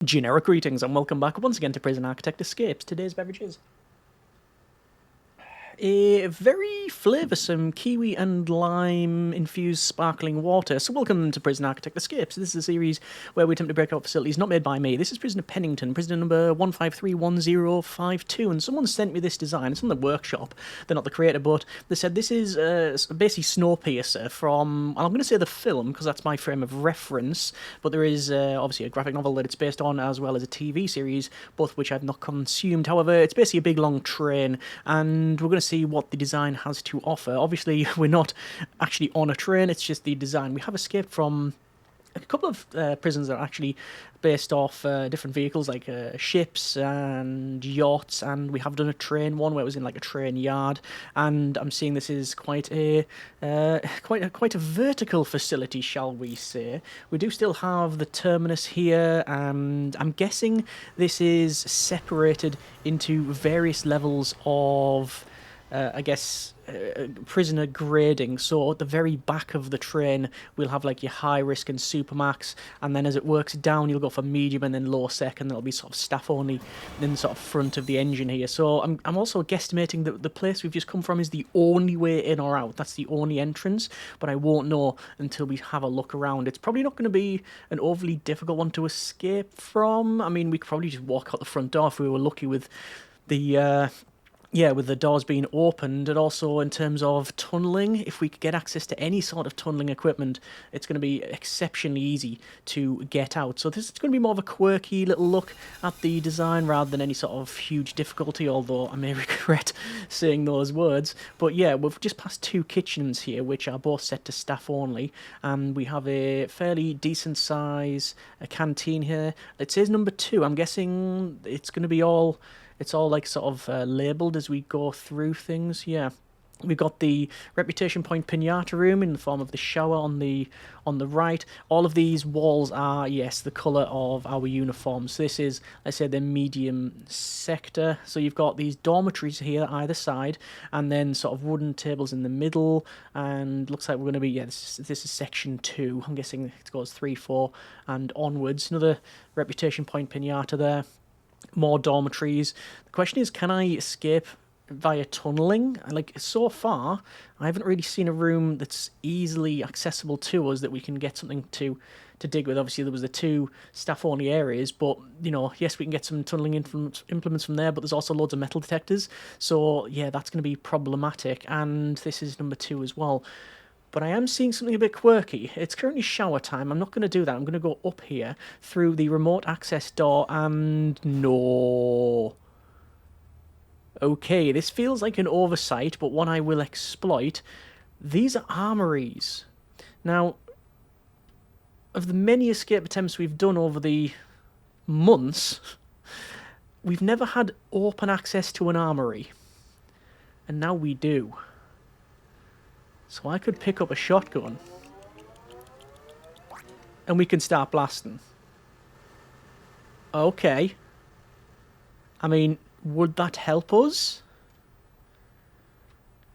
Generic greetings and welcome back once again to Prison Architect Escapes. Today's beverage is a very flavoursome kiwi and lime infused sparkling water. So welcome to Prison Architect Escapes. This is a series where we attempt to break out facilities not made by me. This is Prisoner Pennington, prisoner number 1531052, and someone sent me this design. It's from the workshop. They're not the creator, but they said this is basically Snowpiercer from, I'm going to say the film because that's my frame of reference, but there is obviously a graphic novel that it's based on as well as a TV series, both which I've not consumed. However, it's basically a big long train, and we're going to see what the design has to offer. Obviously, we're not actually on a train, it's just the design. We have escaped from a couple of prisons that are actually based off different vehicles like ships and yachts, and we have done a train one where it was in like a train yard, and I'm seeing this is quite a vertical facility, shall we say. We do still have the terminus here, and I'm guessing this is separated into various levels of prisoner grading. So at the very back of the train, we'll have like your high risk and supermax, and then as it works down, you'll go for medium and then low sec, and there'll be sort of staff only in the sort of front of the engine here. So I'm also guesstimating that the place we've just come from is the only way in or out. That's the only entrance, but I won't know until we have a look around. It's probably not going to be an overly difficult one to escape from. I mean, we could probably just walk out the front door if we were lucky with the with the doors being opened, and also in terms of tunneling, if we could get access to any sort of tunneling equipment, it's going to be exceptionally easy to get out. So this is going to be more of a quirky little look at the design rather than any sort of huge difficulty, although I may regret saying those words. But yeah, we've just passed two kitchens here, which are both set to staff only, and we have a fairly decent size canteen here. It says number 2. I'm guessing it's going to be all... It's all like sort of labelled as we go through things. Yeah, we've got the reputation point pinata room in the form of the shower on the right. All of these walls are, yes, the colour of our uniforms. So this is, let's say, the medium sector. So you've got these dormitories here either side, and then sort of wooden tables in the middle. And looks like we're going to be, yeah, this is section 2. I'm guessing it goes 3, 4, and onwards. Another reputation point pinata there. More dormitories. The question is, can I escape via tunnelling? Like, so far, I haven't really seen a room that's easily accessible to us that we can get something to dig with. Obviously, there was the 2 staff-only areas, but, you know, yes, we can get some tunnelling implements from there, but there's also loads of metal detectors. So, yeah, that's going to be problematic, and this is number 2 as well. But I am seeing something a bit quirky. It's currently shower time. I'm not going to do that. I'm going to go up here through the remote access door, and no. Okay, this feels like an oversight, but one I will exploit. These are armories. Now, of the many escape attempts we've done over the months, we've never had open access to an armory. And now we do. So I could pick up a shotgun and we can start blasting. Okay. I mean, would that help us?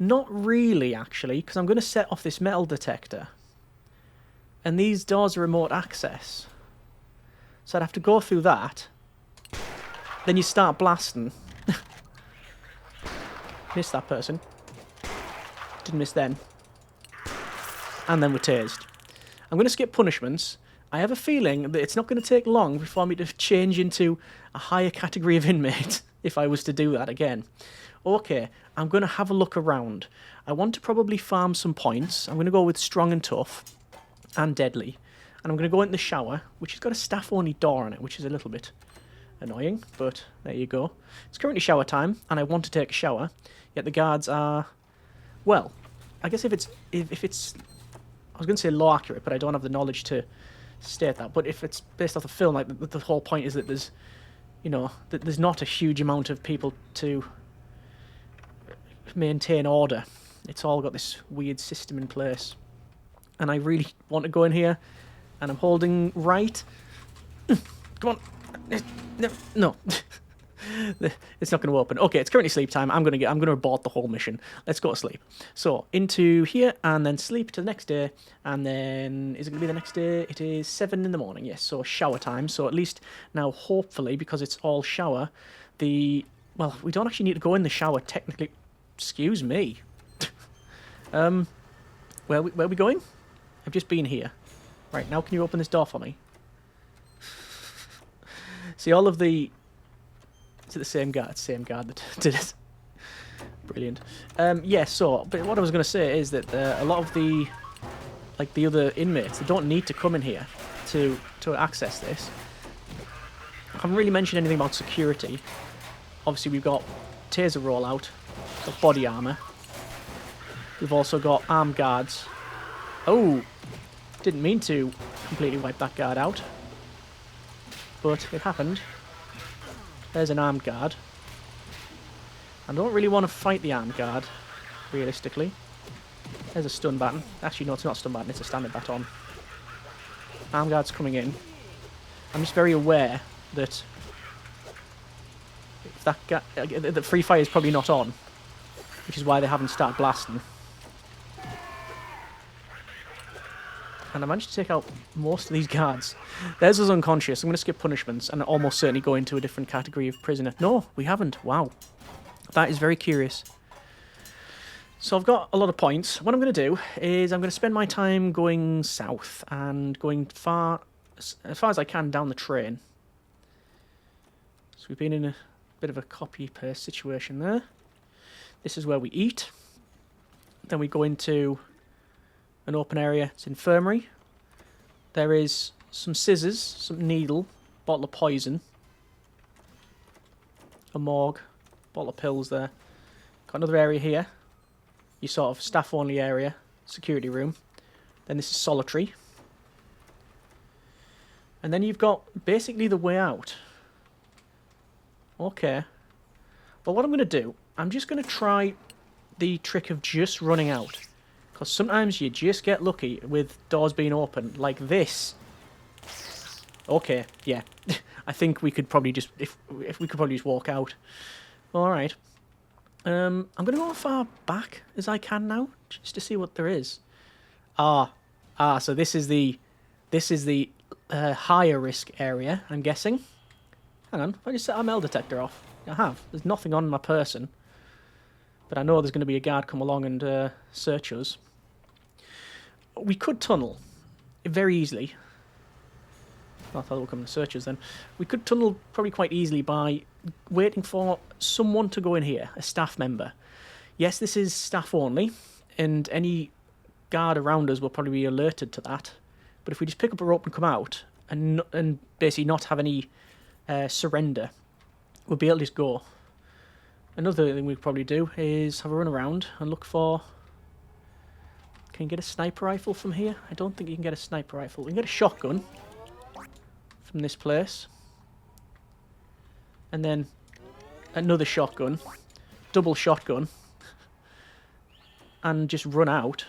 Not really, actually, because I'm going to set off this metal detector. And these doors are remote access. So I'd have to go through that. Then you start blasting. Missed that person. Didn't miss then. And then we're tased. I'm going to skip punishments. I have a feeling that it's not going to take long before me to change into a higher category of inmate if I was to do that again. Okay, I'm going to have a look around. I want to probably farm some points. I'm going to go with strong and tough and deadly. And I'm going to go in the shower, which has got a staff-only door on it, which is a little bit annoying, but there you go. It's currently shower time, and I want to take a shower, yet the guards are... Well, I guess if it's I was going to say low accurate, but I don't have the knowledge to state that. But if it's based off the film, like the whole point is that there's, you know, that there's not a huge amount of people to maintain order. It's all got this weird system in place. And I really want to go in here, and I'm holding right. Come on. No. It's not going to open. Okay, it's currently sleep time. I'm going to abort the whole mission. Let's go to sleep. So into here and then sleep to the next day. And then is it going to be the next day? It is 7 in the morning. Yes. So shower time. So at least now, hopefully, because it's all shower, well, we don't actually need to go in the shower technically. Excuse me. Where are we going? I've just been here. Right now, can you open this door for me? See, all of the... Is it the same guard? Same guard that did it. Brilliant. Yeah, so, but what I was going to say is that a lot of the other inmates, they don't need to come in here to access this. I haven't really mentioned anything about security. Obviously, we've got taser rollout, got body armour. We've also got armed guards. Oh, didn't mean to completely wipe that guard out, but it happened. There's an armed guard. I don't really want to fight the armed guard, realistically. There's a stun baton. Actually, no, it's not a stun baton, it's a standard baton. Armed guard's coming in. I'm just very aware that if that guy, the free fire is probably not on, which is why they haven't started blasting. And I managed to take out most of these guards. Theirs was unconscious. I'm going to skip punishments and almost certainly go into a different category of prisoner. No, we haven't. Wow. That is very curious. So I've got a lot of points. What I'm going to do is I'm going to spend my time going south and going as far as I can down the train. So we've been in a bit of a copy-paste situation there. This is where we eat. Then we go into an open area. It's infirmary. There is some scissors, some needle, bottle of poison, a morgue, bottle of pills there. Got another area here. Your sort of staff-only area, security room. Then this is solitary. And then you've got basically the way out. Okay. Well, what I'm going to do, I'm just going to try the trick of just running out. Because sometimes you just get lucky with doors being open, like this. Okay, yeah. I think we could probably just, if we could probably just walk out. Alright. I'm going to go as far back as I can now, just to see what there is. So this is the higher risk area, I'm guessing. Hang on, if I just set our metal detector off. I have. There's nothing on my person. But I know there's going to be a guard come along and search us. We could tunnel very easily. I thought they were coming to search us then. We could tunnel probably quite easily by waiting for someone to go in here, a staff member. Yes, this is staff only, and any guard around us will probably be alerted to that. But if we just pick up a rope and come out, and basically not have any surrender, we'll be able to just go. Another thing we could probably do is have a run around and look for... Can you get a sniper rifle from here? I don't think you can get a sniper rifle. We can get a shotgun from this place. And then another shotgun. Double shotgun. And just run out.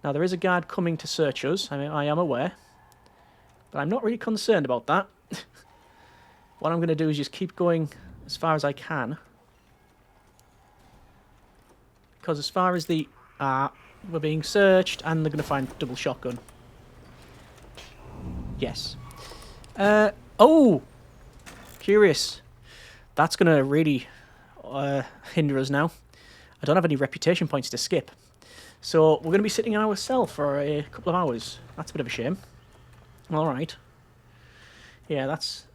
Now, there is a guard coming to search us. I mean, I am aware. But I'm not really concerned about that. What I'm going to do is just keep going as far as I can. Because as far as the... we're being searched, and they're going to find double shotgun. Yes. Oh! Curious. That's going to really hinder us now. I don't have any reputation points to skip. So we're going to be sitting in our cell for a couple of hours. That's a bit of a shame. Alright. Yeah, that's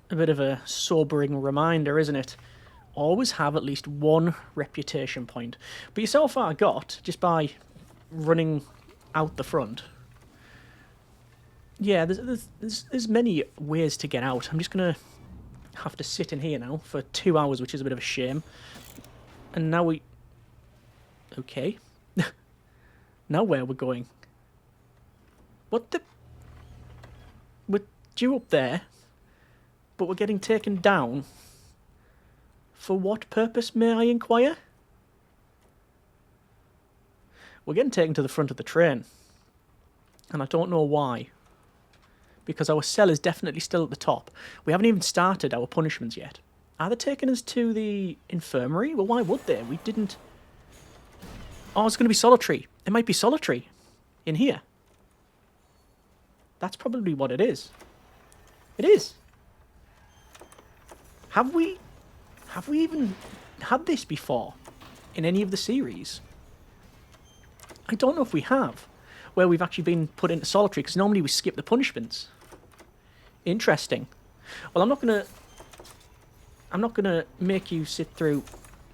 a bit of a sobering reminder, isn't it? Always have at least one reputation point. But you so far got, just by running out the front. Yeah, there's many ways to get out. I'm just going to have to sit in here now for 2 hours, which is a bit of a shame. And now we... Okay. Now where we're going? What the... We're due up there, but we're getting taken down. For what purpose, may I inquire? We're getting taken to the front of the train. And I don't know why. Because our cell is definitely still at the top. We haven't even started our punishments yet. Are they taking us to the infirmary? Well, why would they? We didn't... Oh, it's going to be solitary. It might be solitary in here. That's probably what it is. It is. Have we even had this before in any of the series? I don't know if we have, where we've actually been put into solitary, because normally we skip the punishments. Interesting. Well, I'm not gonna make you sit through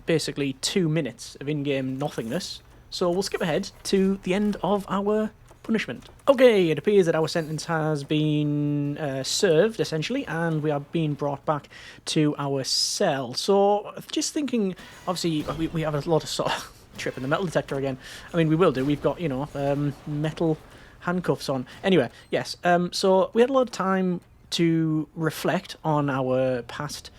basically 2 minutes of in-game nothingness. So we'll skip ahead to the end of our punishment. Okay, it appears that our sentence has been served, essentially, and we are being brought back to our cell. So, just thinking, obviously, we have a lot of sort of tripping the metal detector again. I mean, we will do. We've got, you know, metal handcuffs on. Anyway, yes, so we had a lot of time to reflect on our past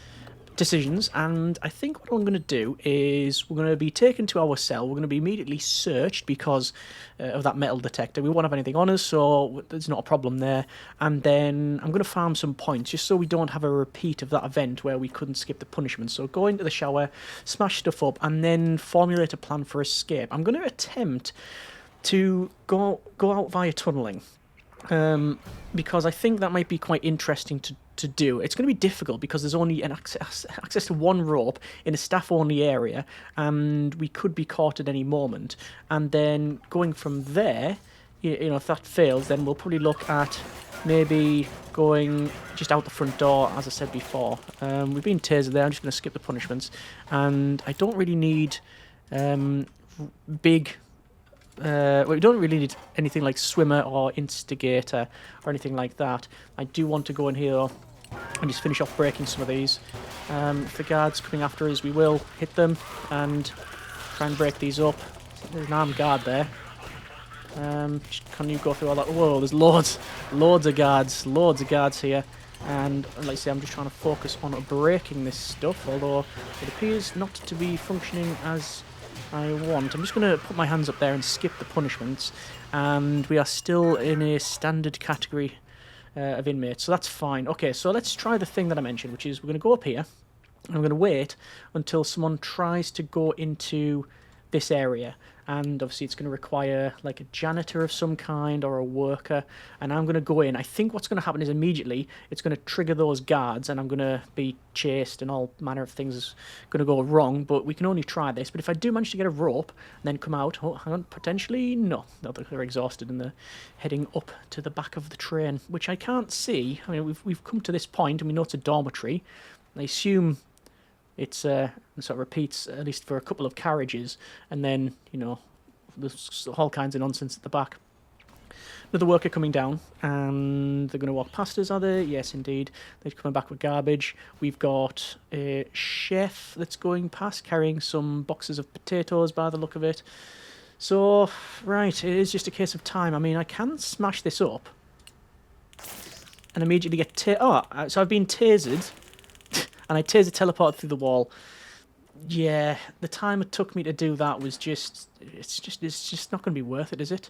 decisions, and I think what I'm going to do is we're going to be taken to our cell. We're going to be immediately searched because of that metal detector. We won't have anything on us, so there's not a problem there. And then I'm going to farm some points just so we don't have a repeat of that event where we couldn't skip the punishment. So go into the shower, smash stuff up, and then formulate a plan for escape. I'm going to attempt to go out via tunneling, because I think that might be quite interesting to do. It's going to be difficult because there's only an access to one rope in a staff-only area, and we could be caught at any moment. And then going from there, you know, if that fails, then we'll probably look at maybe going just out the front door, as I said before. We've been tasered there. I'm just going to skip the punishments, and I don't really need big... we don't really need anything like swimmer or instigator or anything like that. I do want to go in here and just finish off breaking some of these. If the guards coming after us, we will hit them and try and break these up. There's an armed guard there. Can you go through all that? Whoa, there's loads of guards here. And like I say, I'm just trying to focus on breaking this stuff, although it appears not to be functioning as I want. I'm just going to put my hands up there and skip the punishments, and we are still in a standard category of inmates, so that's fine. Okay, so let's try the thing that I mentioned, which is we're going to go up here, and we're going to wait until someone tries to go into this area, and obviously it's going to require like a janitor of some kind or a worker, and I'm going to go in. I think what's going to happen is immediately it's going to trigger those guards, and I'm going to be chased, and all manner of things is going to go wrong, but we can only try this. But if I do manage to get a rope and then come out, oh, hang on, potentially, no, they're exhausted and they're heading up to the back of the train, which I can't see. I mean, we've come to this point and we know it's a dormitory. I assume it's sort of repeats at least for a couple of carriages, and then, you know, there's all kinds of nonsense at the back. Another worker coming down, and they're going to walk past us, are they? Yes, indeed. They're coming back with garbage. We've got a chef that's going past carrying some boxes of potatoes by the look of it. So, right, it is just a case of time. I mean, I can smash this up and immediately get so I've been tasered. And I taser teleported through the wall. Yeah, the time it took me to do that was just... It's just not going to be worth it, is it?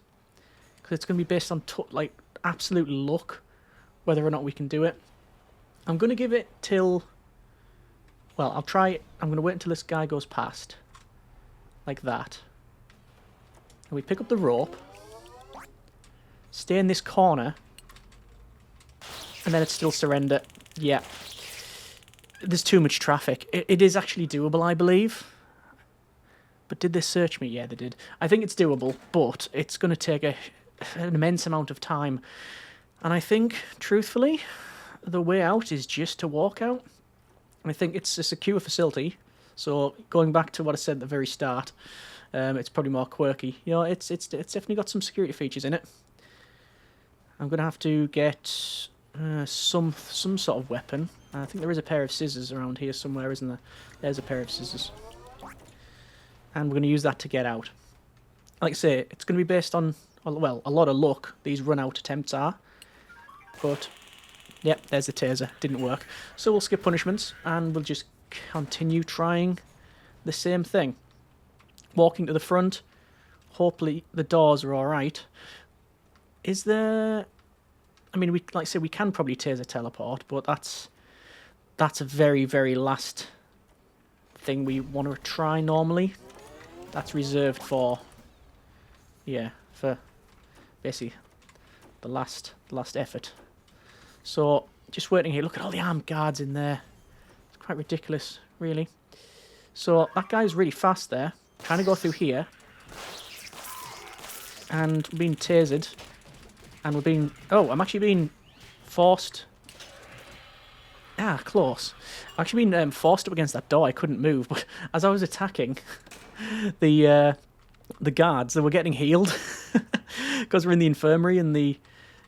Because it's going to be based on, like, absolute luck, whether or not we can do it. I'm going to give it till... Well, I'll try... I'm going to wait until this guy goes past. Like that. And we pick up the rope. Stay in this corner. And then it's still surrender. Yeah. There's too much traffic. It is actually doable, I believe. But did they search me? Yeah, they did. I think it's doable, but it's going to take an immense amount of time. And I think, truthfully, the way out is just to walk out. I think it's a secure facility. So going back to what I said at the very start, it's probably more quirky. You know, it's definitely got some security features in it. I'm going to have to get... some sort of weapon. I think there is a pair of scissors around here somewhere, isn't there? There's a pair of scissors. And we're going to use that to get out. Like I say, it's going to be based on, well, a lot of luck, these run-out attempts are. But, yep, there's the taser. Didn't work. So we'll skip punishments, and we'll just continue trying the same thing. Walking to the front. Hopefully the doors are alright. Is there... I mean, like I say, we can probably taser teleport, but that's that's a very, very last thing we want to try normally. That's reserved for, yeah, for basically the last effort. So, just waiting here. Look at all the armed guards in there. It's quite ridiculous, really. So, that guy's really fast there. Trying to go through here. And we're being tasered. And we're being... Oh, I'm actually being forced... Ah, close. I'm actually being forced up against that door. I couldn't move. But as I was attacking the guards, they were getting healed. Because we're in the infirmary and the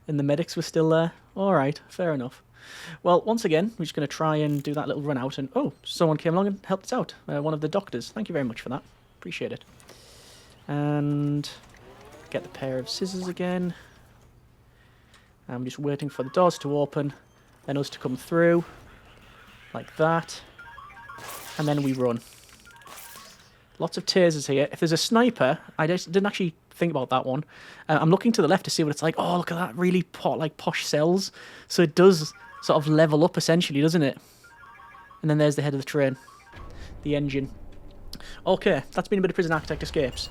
medics were still there. Alright, fair enough. Well, once again, we're just going to try and do that little run out. And, oh, someone came along and helped us out. One of the doctors. Thank you very much for that. Appreciate it. And get the pair of scissors again. I'm just waiting for the doors to open. Then us to come through. Like that. And then we run. Lots of tasers here. If there's a sniper, I didn't actually think about that one. I'm looking to the left to see what it's like. Oh, look at that. Really posh cells. So it does sort of level up, essentially, doesn't it? And then there's the head of the train. The engine. Okay, that's been a bit of Prison Architect Escapes.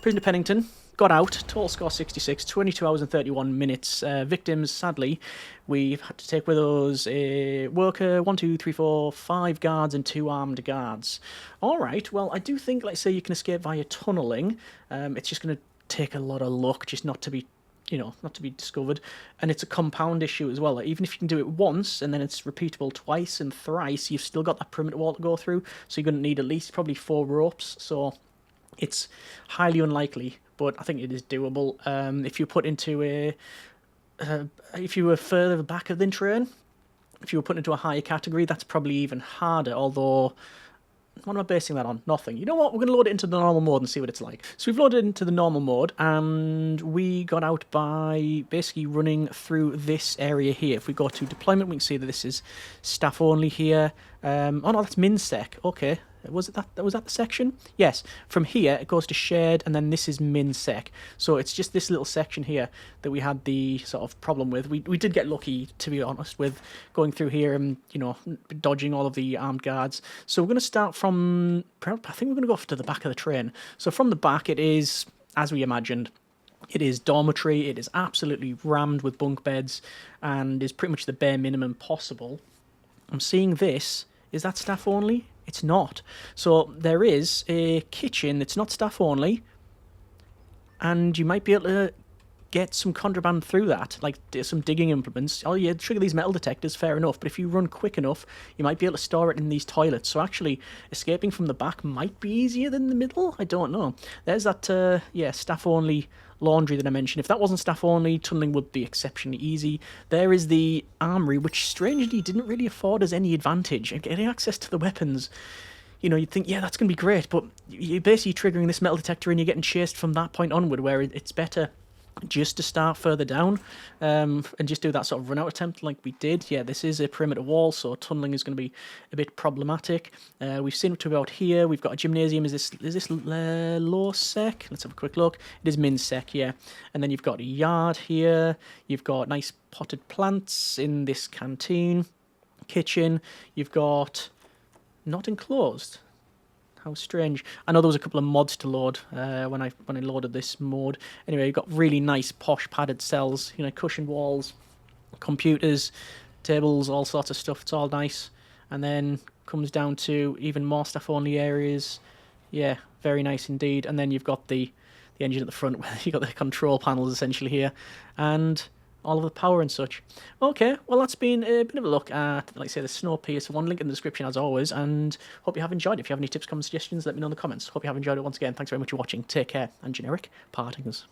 Prisoner Pennington got out. Total score 66. 22 hours and 31 minutes. Victims, sadly, we've had to take with us a worker, 1, 2, 3, 4, 5 guards and 2 armed guards. Alright, well, I do think, let's say, you can escape via tunneling. It's just going to take a lot of luck just not to be, not to be discovered. And it's a compound issue as well. Like, even if you can do it once and then it's repeatable twice and thrice, you've still got that perimeter wall to go through. So you're going to need at least probably 4 ropes. So it's highly unlikely, but I think it is doable. If you put into if you were further back of the train, if you were put into a higher category, that's probably even harder, although... What am I basing that on? Nothing. You know what? We're going to load it into the normal mode and see what it's like. So we've loaded it into the normal mode, and we got out by basically running through this area here. If we go to deployment, we can see that this is staff only here. Oh no, that's MinSec. Okay. Was that the section? Yes. From here, it goes to shared, and then this is MinSec. So it's just this little section here that we had the sort of problem with. We did get lucky, to be honest, with going through here and, dodging all of the armed guards. So we're going to start from... I think we're going to go to the back of the train. So from the back, it is, as we imagined, it is dormitory. It is absolutely rammed with bunk beds and is pretty much the bare minimum possible. I'm seeing this. Is that staff only? It's not. So there is a kitchen that's not staff only, and you might be able to get some contraband through that, like some digging implements. Oh yeah, trigger these metal detectors, fair enough, but if you run quick enough, you might be able to store it in these toilets. So actually, escaping from the back might be easier than the middle. I don't know. There's that, staff only laundry that I mentioned. If that wasn't staff only, tunneling would be exceptionally easy. There is the armory, which strangely didn't really afford us any advantage. And getting access to the weapons, you'd think, yeah, that's going to be great, but you're basically triggering this metal detector and you're getting chased from that point onward, where it's better just to start further down and just do that sort of run-out attempt like we did. Yeah, this is a perimeter wall, so tunneling is going to be a bit problematic. We've seen what to about here. We've got a gymnasium. Is this low sec? Let's have a quick look. It is min sec, yeah. And then you've got a yard here. You've got nice potted plants in this canteen. Kitchen. You've got not enclosed. How strange. I know there was a couple of mods to load when I loaded this mode. Anyway, you've got really nice posh padded cells, cushioned walls, computers, tables, all sorts of stuff. It's all nice. And then comes down to even more staff only areas. Yeah, very nice indeed. And then you've got the engine at the front where you've got the control panels essentially here. And all of the power and such. Okay, well that's been a bit of a look at, like I say, the Snowpiercer one. Link in the description as always, and hope you have enjoyed it. If you have any tips, comments, suggestions, let me know in the comments. Hope you have enjoyed it once again. Thanks very much for watching. Take care, and generic partings.